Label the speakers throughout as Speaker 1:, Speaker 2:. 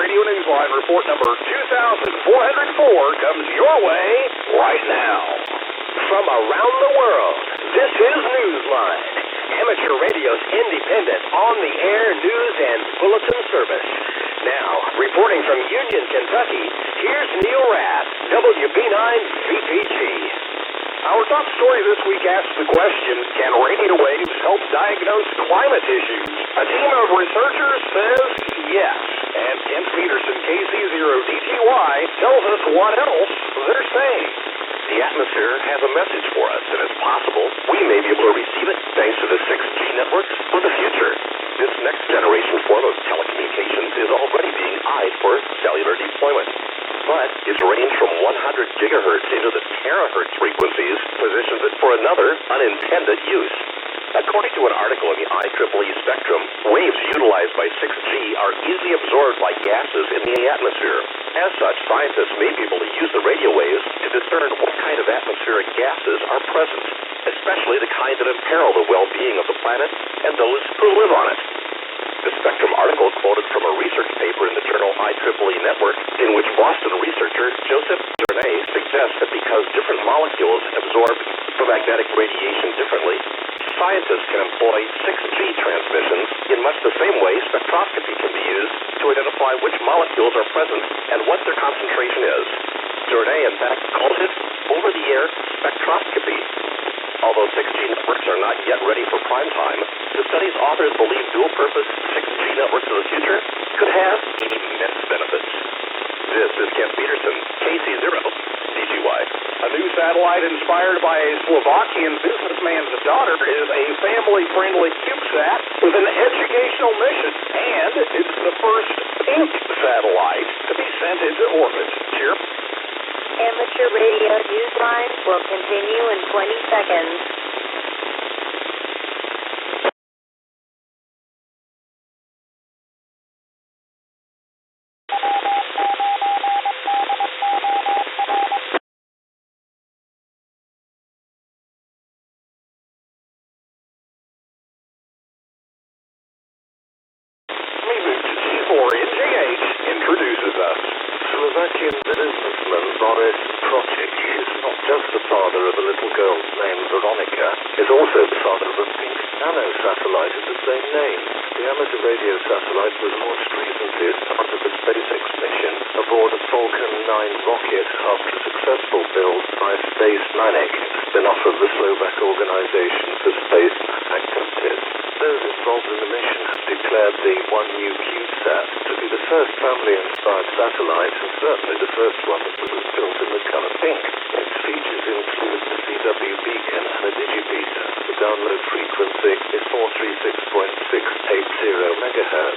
Speaker 1: Radio Newsline report number 2404 comes your way right now. From around the world, this is Newsline, amateur radio's independent, on-the-air news and bulletin service. Now, reporting from Union, Kentucky, here's Neil Rath, WB9VPG. Our top story this week asks the question, can radio waves help diagnose climate issues? A team of researchers says yes. And Kent Peterson, KC0DTY, tells us what else they're saying. The atmosphere has a message for us, and it's possible we may be able to receive it thanks to the 6G networks of the future. This next generation form of telecommunications is already being eyed for cellular deployment. But its range from 100 gigahertz into the terahertz frequencies positions it for another unintended use. According to an article in the IEEE spectrum, waves utilized by 6G are easily absorbed by gases in the atmosphere. As such, scientists may be able to use the radio waves to discern what kind of atmospheric gases are present, especially the kind that imperil the well-being of the planet and those who live on it. The Spectrum article quoted from a research paper in the journal IEEE Network, in which Boston researcher Joseph Journet suggests that because different molecules absorb electromagnetic radiation differently, scientists can employ 6G transmissions in much the same way spectroscopy can be used to identify which molecules are present and what their concentration is. Journet, in fact, calls it over-the-air spectroscopy. Although 6G networks are not yet ready for prime time, the study's authors believe dual-purpose 6G networks of the future could have immense benefits. This is Kent Peterson, KC0DTY. A new satellite inspired by a Slovakian businessman's daughter is a family-friendly CubeSat with an educational mission, and it's the first pink satellite to be sent into orbit. Cheer.
Speaker 2: Amateur Radio Newsline will continue in 20 seconds.
Speaker 1: G4NGH introduces us.
Speaker 3: Slovakian businessman Boris Prochik is not just the father of a little girl named Veronica, is also the father of a pink nano-satellite of the same name. The amateur radio satellite was launched recently as part of the SpaceX mission aboard a Falcon 9 rocket after a successful build by Space Manic, a spin-off of the Slovak Organization for Space Activities. Those involved in the mission have declared the One New CubeSat to be the first family-inspired satellite and certainly the first one that was built in the color pink. Its features include the CW beacon and a digipeater. The download frequency is 436.680 MHz.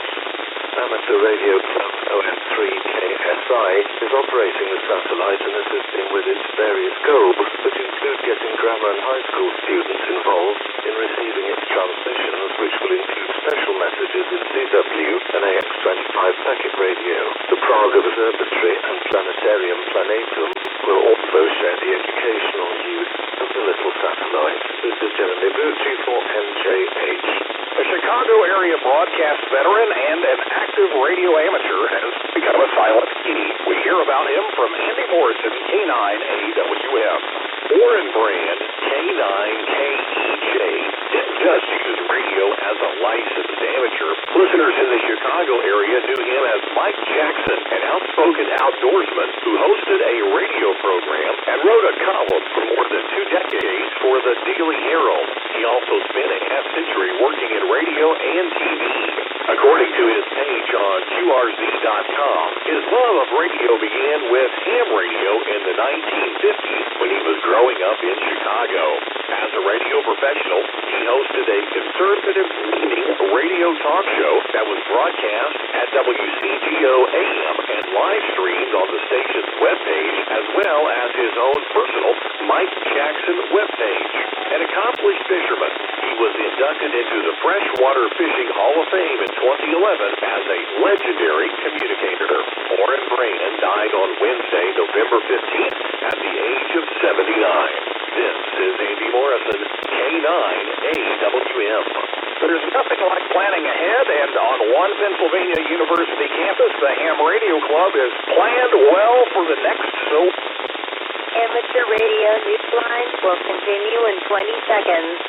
Speaker 3: Amateur Radio Club OM3KSI is operating the satellite and assisting with its various goals, which include getting grammar and high school students involved in receiving its transmissions, which will include special messages in CW and AX25 packet radio. The Prague Observatory and Planetarium Planetum will also share the educational use of the little satellite. This is Jeremy Bucci for NJH.
Speaker 1: A Chicago area broadcast veteran and an active radio amateur has become a silent E. We hear about him from Andy Morrison, K9AWM. Warren Brand, K9KEJ, didn't just use radio as a licensed amateur. Listeners in the Chicago area knew him as Mike Jackson, an outspoken outdoorsman who hosted a radio program and wrote a column for more than 2 decades for the Daily Arrl. He also spent a half-century working in radio and TV. According to his page on QRZ.com, his love of radio began with ham radio in the 1950s when he was growing up in Chicago. As a radio professional, he hosted a conservative-leaning radio talk show that was broadcast at WCGO AM and live-streamed on the station's webpage, as well as his own personal Mike Jackson webpage. An accomplished fisherman, he was inducted into the Freshwater Fishing Hall of Fame in 2011 as a legendary communicator. Warren Brand died on Wednesday, November 15th, at the age of 79. This is Andy Morrison, K9AWM. There's nothing like planning ahead, and on one Pennsylvania University campus, the Ham Radio Club is planned well for the next
Speaker 2: Amateur radio newsline will continue in 20 seconds.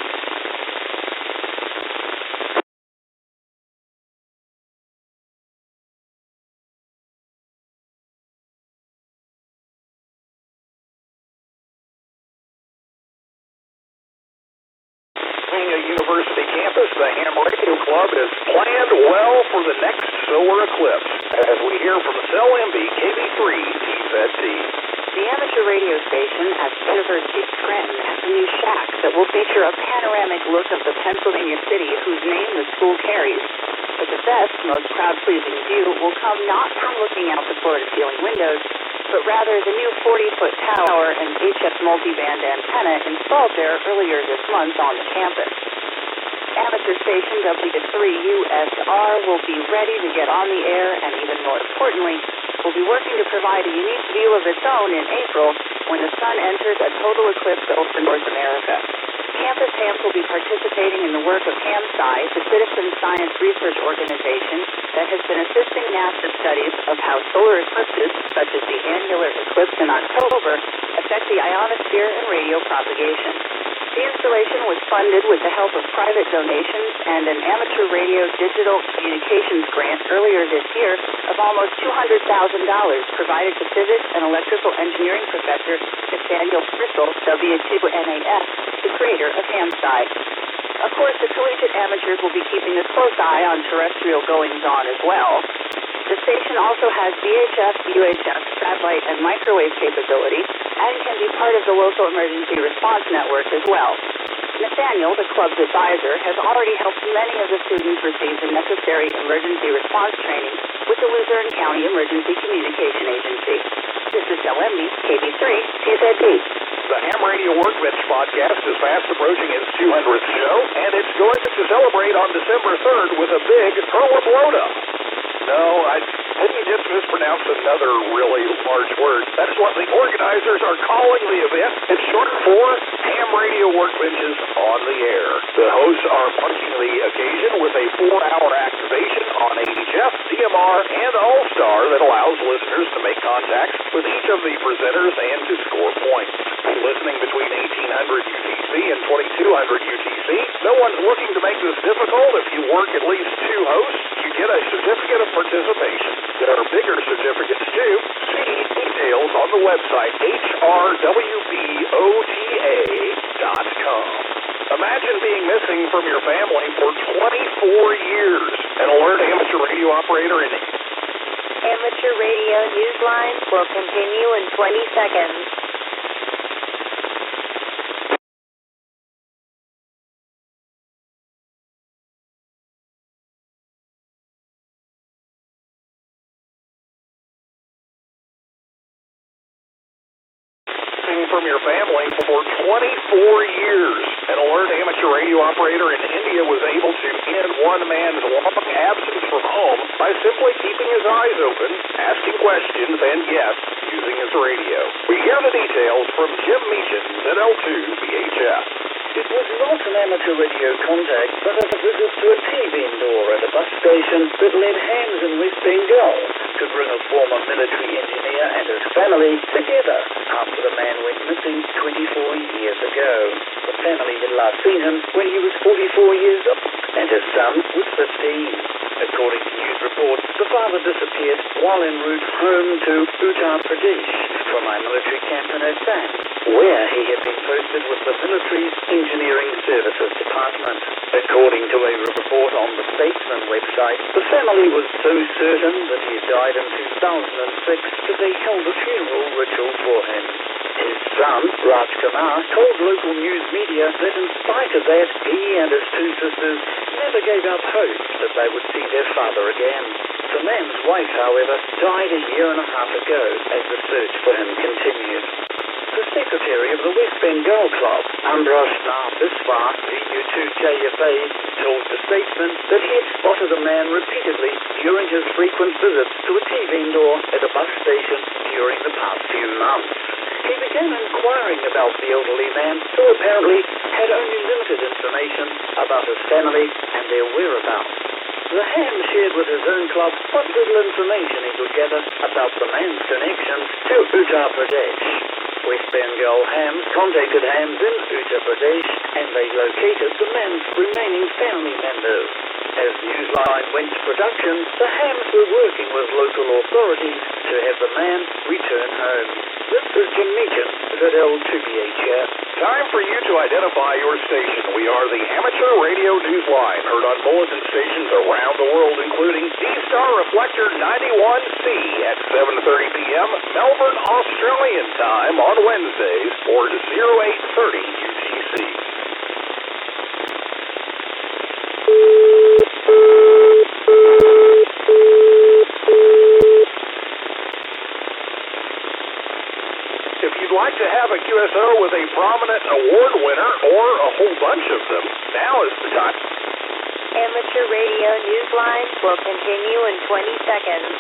Speaker 1: University campus, the Ham Radio Club is planned well for the next solar eclipse, as we hear from Cell MB KB3 TZT.
Speaker 4: The amateur radio station at the University of Scranton has a new shack that will feature a panoramic look of the Pennsylvania city whose name the school carries. But the best, most crowd-pleasing view will come not from looking out the floor-to-ceiling windows, but rather the new 40-foot tower and HF multiband antenna installed there earlier this month on the campus. Amateur station W9DOR will be ready to get on the air, and even more importantly, will be working to provide a unique view of its own in April when the sun enters a total eclipse over North America. Campus Hams will be participating in the work of HAMSCI, the citizen science research organization that has been assisting NASA studies of how solar eclipses, such as the annular eclipse in October, affect the ionosphere and radio propagation. The installation was funded with the help of private donations and an amateur radio digital communications grant earlier this year of almost $200,000 provided to physics and electrical engineering professor Nathaniel Bristol, W9DOR, the creator of HAMSCI. Of course, the collegiate amateurs will be keeping a close eye on terrestrial goings-on as well. The station also has VHF, UHF, satellite, and microwave capability and can be part of the local emergency response network as well. Nathaniel, the club's advisor, has already helped many of the students receive the necessary emergency response training with the Luzerne County Emergency Communication Agency. This is LMB KB3 TZD.
Speaker 1: The Ham Radio Workbench podcast is fast approaching its 200th show, and it's going to celebrate on December 3rd with a big Arrl blow-up. No, I think you just mispronounced another really large word. That's what the organizers are calling the event. It's short for Ham Radio Workbenches on the Air. The hosts are marking the occasion with a 4-hour activation on HF, DMR, and All-Star that allows listeners to make contacts with each of the presenters and to score points. Listening between 1800 UTC and 2200 UTC, no one's looking to make this difficult. If you work at least 2 hosts, you get a certificate of participation. There are bigger certificates too. See details on the website hrwbota.com. Imagine being missing from your family for 24 years. An alert amateur radio operator in
Speaker 2: Amateur radio newsline will continue in 20 seconds.
Speaker 1: from your family for 24 years. An alert amateur radio operator in India was able to end one man's long absence from home by simply keeping his eyes open, asking questions, and yes, using his radio. We hear the details from Jim Meechan, ZL2 BHF.
Speaker 5: It was not an amateur radio contact, but a visit to a TV door at a bus station that led Hams in West Bengal to bring a former military engineer and his family together after the man went missing 24 years ago. The family had last seen him when he was 44 years old, and his son was 15. According to news reports, the father disappeared while en route home to Uttar Pradesh from a military camp in Assam, where he had been posted with the military's Engineering Services Department. According to a report on the Statesman website, the family was so certain that he had died in 2006 that they held a funeral ritual for him. His son, Raj Kumar, told local news media that in spite of that, he and his two sisters never gave up hope that they would see their father again. The man's wife, however, died a year and a half ago as the search for him continued. The secretary of the West Bengal Club, Ambrosna Biswa, VU2JFA, told the Statesman that he had spotted the man repeatedly during his frequent visits to a TV door at a bus station during the past few months. he began inquiring about the elderly man, who apparently had only limited information about his family and their whereabouts. The ham shared with his own club what little information he could gather about the man's connection to Uttar Pradesh. West Bengal hams contacted hams in Uttar Pradesh and they located the man's remaining family members. As Newsline went to production, the hams were working with local authorities to have the man return home. This is Jim Meacham, ZL2BH here.
Speaker 1: Time for you to identify your station. We are the Amateur Radio Newsline, heard on bulletin stations around the world, including D-Star Reflector 91C at 7:30 p.m. Melbourne, Australian time on Wednesdays, or 0830 UTC. If you'd like to have a QSO with a prominent award winner or a whole bunch of them, now is the time.
Speaker 2: Amateur Radio Newsline will continue in 20 seconds.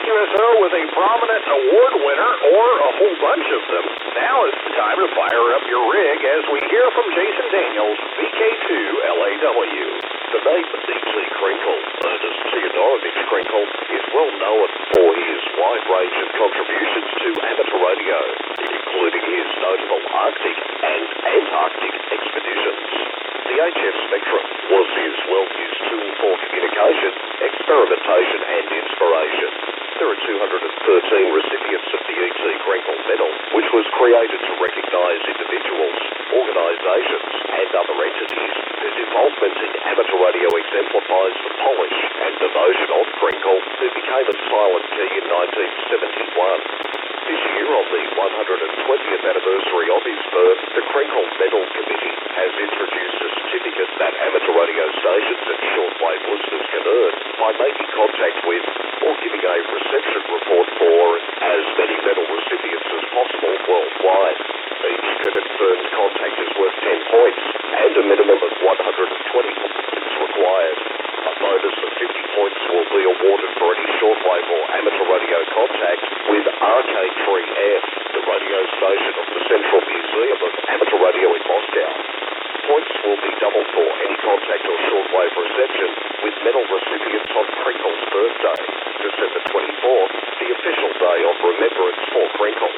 Speaker 1: QSO with a prominent award winner or a whole bunch of them. Now is the time to fire up your rig as we hear from Jason Daniels, VK2LAW.
Speaker 3: The name D.T. Krinkle, Ernest Theodorovich Krinkle, is well known for his wide range of contributions to amateur radio, including his notable Arctic and Antarctic expeditions. The HF spectrum was his well-used tool for communication, experimentation and inspiration. There are 213 recipients of the E.T. Krinkle Medal, which was created to recognise individuals, organisations and other entities whose involvement in amateur radio exemplifies the polish and devotion of Krinkle, who became a silent key in 1971. This year, on the 120th anniversary of his birth, the Krinkle Medal Committee has introduced a certificate that amateur radio stations and shortwave listeners can earn by making contact with or giving a reception report for as many medal recipients as possible worldwide. Each confirmed contact is worth 10 points and a minimum of 120 points required. A bonus of 50 points will be awarded for any shortwave or amateur radio contact with RK3F, the radio station of the Central Museum of Amateur Radio in Moscow. Points will be doubled for any contact or shortwave reception with medal recipients on Krinkle's birthday, December 24th, the official day of remembrance for Krinkle.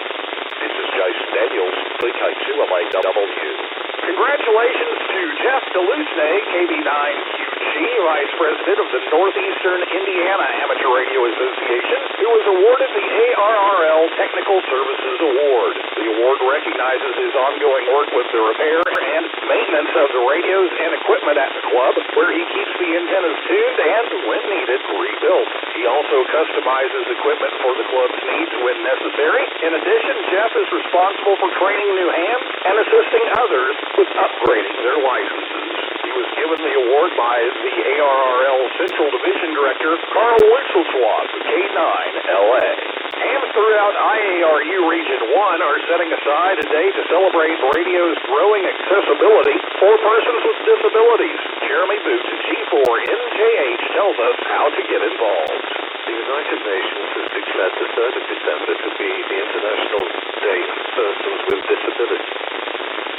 Speaker 3: This is Jason Daniels, VK2LAW.
Speaker 1: Congratulations to Jeff DeLusne, KB9QG, Vice President of the Northeastern Indiana Amateur Radio Association, who was awarded the ARRL Technical Services Award. The award recognizes his ongoing work with the repair and maintenance of the radios and equipment at the club, where he keeps the antennas tuned and, when needed, rebuilt. He also customizes equipment for the club's needs when necessary. In addition, Jeff is responsible for training new hams and assisting others with upgrading their licenses. He was given the award by the ARRL Central Division Director, Carl Wixelswab, K9LA. Hams throughout IARU Region 1 are setting aside a day to celebrate radio's growing accessibility for persons with disabilities. Jeremy Boots, G4NJH, tells us how to get involved.
Speaker 3: The United Nations has declared the 3rd of December to be the International Day of Persons with Disabilities.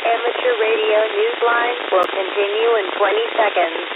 Speaker 2: Amateur Radio Newsline will continue in 20 seconds.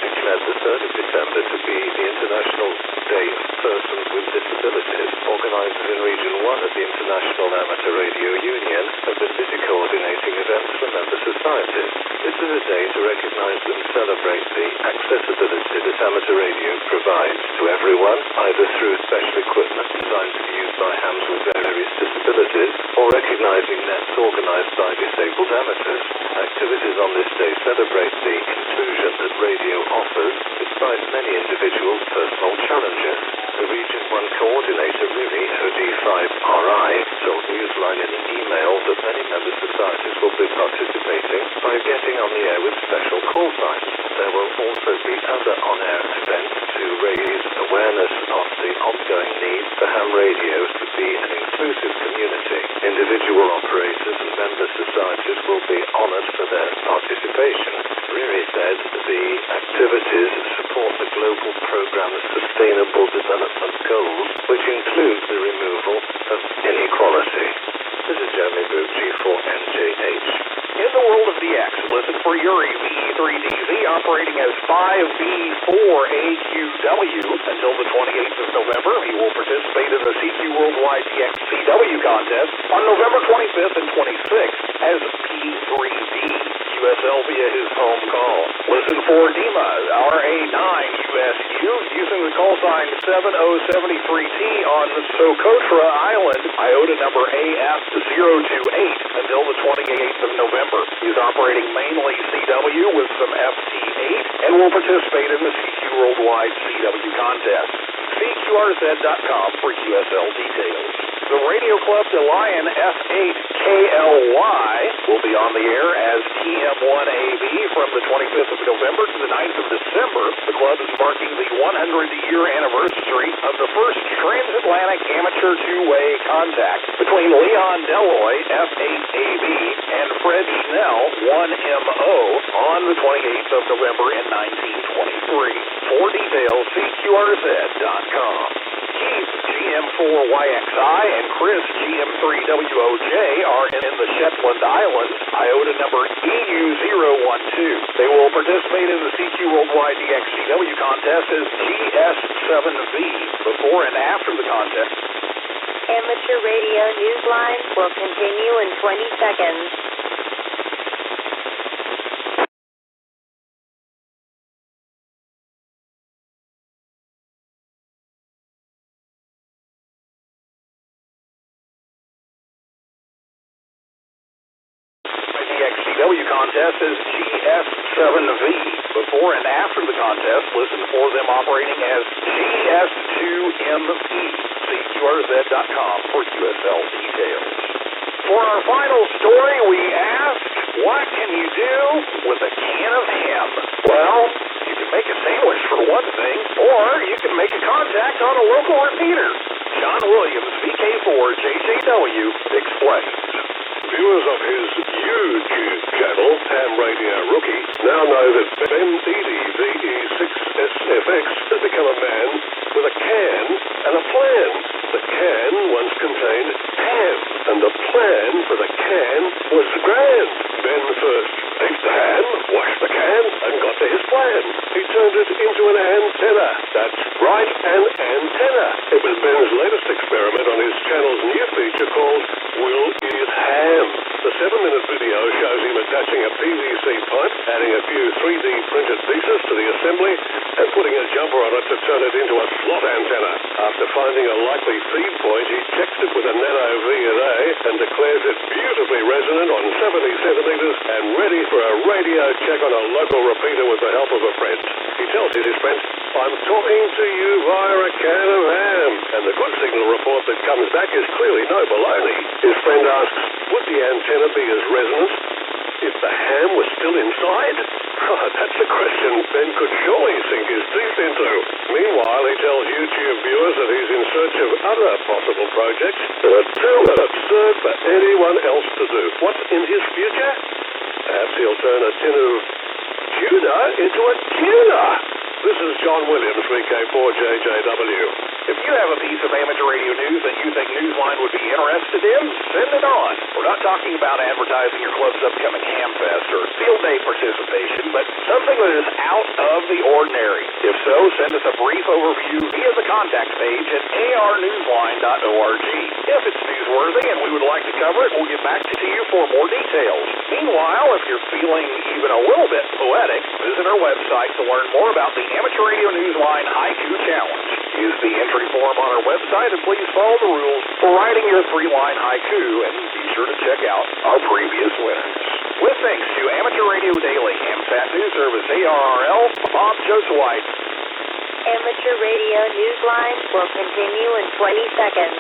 Speaker 3: Declared the 3rd of December to be the International Day of Persons with Disabilities. Organisers in Region 1 of the International Amateur Radio Union have been busy coordinating events for member societies. This is a day to recognise and celebrate the accessibility that amateur radio provides to everyone, either through special equipment designed to be used by hams with various disabilities, or recognising nets organised by disabled amateurs. Activities on this day celebrate the inclusion that radio offers despite many individuals' personal challenges. The Region 1 coordinator, Riri OD5RI, told Newsline in around the Sustainable Development Goals, which include the removal of inequality. This is Jeremy Group G4NJH.
Speaker 1: In the world of DX, listen for Yuri VE3DZ operating as 5B4AQW until the 28th of November. He will participate in the CQ Worldwide DXCW contest on November 25th and 26th as P3D. USL via his home call. Listen for Dima, RA9USU, using the call sign 7073T on Socotra Island, IOTA number AF028 until the 28th of November. He's operating mainly CW with some FT8 and will participate in the CQ Worldwide CW contest. CQRZ.com for USL details. The Radio Club de Lion F8KLY will be on the air as TM1AB from the 25th of November to the 9th of December. The club is marking the 100-year anniversary of the first transatlantic amateur two-way contact between Leon Deloy, F8AB, and Fred Schnell, 1MO, on the 28th of November in 1923. For details, CQRZ.com. Keith, GM4YXI, and Chris, GM3WOJ, are in the Shetland Islands, IOTA number EU012. They will participate in the CQ Worldwide DXCW contest as GS7V before and after the contest.
Speaker 2: Amateur radio newsline will continue in 20 seconds.
Speaker 1: DXCW contest is GS7V. Before and after the contest, listen for them operating as GS2MP. CQRZ.com for USL details. For our final story, we ask, what can you do with a can of ham? Well, you can make a sandwich for one thing, or you can make a contact on a local repeater. John Williams, VK4JJW, explains.
Speaker 3: Viewers of his YouTube channel, Ham Radio Rookie, now know that Ben Eady, VE6SFX, has become a man with a can and a plan. The can once contained ham, and the plan for the can was grand. Ben first ate the ham, washed the can, and got to his plan. He turned it into an antenna. That's right, an antenna. It was Ben's latest experiment on his channel's new feature called Will Eat Ham. The 7-minute video shows him attaching a PVC pipe, adding a few 3D printed pieces to the assembly, and putting a jumper on it to turn it into a slot antenna. After finding a likely feed point, he checks it with a nano V&A and declares it beautifully resonant on 70 centimeters and ready for a radio check on a local repeater with the help of a friend. He tells his friend, I'm talking to you via a can of ham, and the good signal report that comes back is clearly no baloney. His friend asks, would the antenna be as resonant if the ham was still inside? Oh, that's a question Ben could surely sink his teeth into. Meanwhile, he tells YouTube viewers that he's in search of other possible projects that are too absurd for anyone else to do. What's in his future? Perhaps he'll turn a tin of tuna into a tuna. This is John Williams, VK4JJW.
Speaker 1: If you have a piece of amateur radio news that you think Newsline would be interested in, send it on. We're not talking about advertising your club's upcoming Hamfest or field day participation, but something that is out of the ordinary. If so, send us a brief overview via the contact page at arnewsline.org. If it's newsworthy and we would like to cover it, we'll get back to you for more details. Meanwhile, if you're feeling even a little bit poetic, visit our website to learn more about the Amateur Radio Newsline Haiku Challenge. Use the entry form on our website and please follow the rules for writing your 3-line haiku, and be sure to check out our previous winners. With thanks to Amateur Radio Daily, AMSAT News Service, ARRL, Bob Josewhite.
Speaker 2: Amateur Radio Newsline will continue in 20 seconds.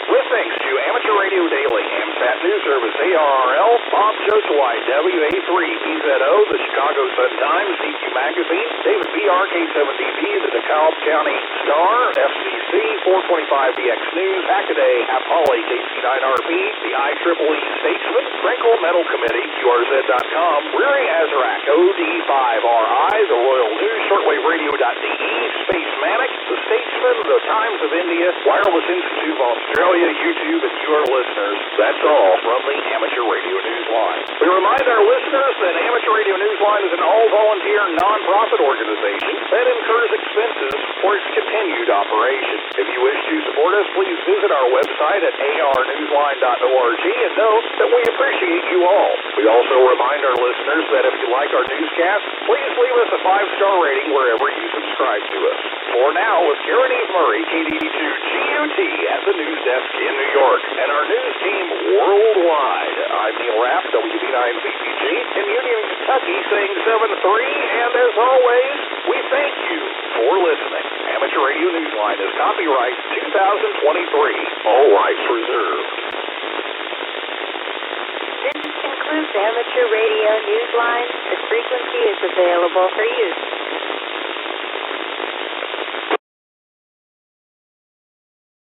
Speaker 1: With thanks to Amateur Radio Daily, AMSAT News Service, ARRL, Bob Josewhite, WA3BZO, the Chicago Sun-Times, DQ Magazine, David B. RK7DP, the DeKalb County Star, FCC, 425BX News, Hackaday, Apollo, KC9RP, the IEEE Statesman, Frankel Metal Committee, QRZ.com, Weary Azrak, OD5RI, the Royal News, Shortwaveradio.de, Space Manic, the Statesman, the Times of India, Wireless Institute of Australia, YouTube, and your listeners. That's all from the Amateur Radio Newsline. We remind our listeners that Amateur Radio Newsline is an all-volunteer, non-profit organization that incurs expenses for its continued operation. If you wish to support us, please visit our website at arnewsline.org and know that we appreciate you all. We also remind our listeners that if you like our newscast, please leave us a 5-star rating wherever you subscribe to us. For now, with Karen Eve Murray, KDD2 GUT at the news desk in New York, and our news team worldwide, I'm Neil Rapp, W9DOR in Union, Kentucky, saying 7-3, and as always, we thank you for listening. Amateur Radio Newsline is copyright 2023, all rights reserved.
Speaker 2: This concludes Amateur Radio Newsline. The frequency is available for use.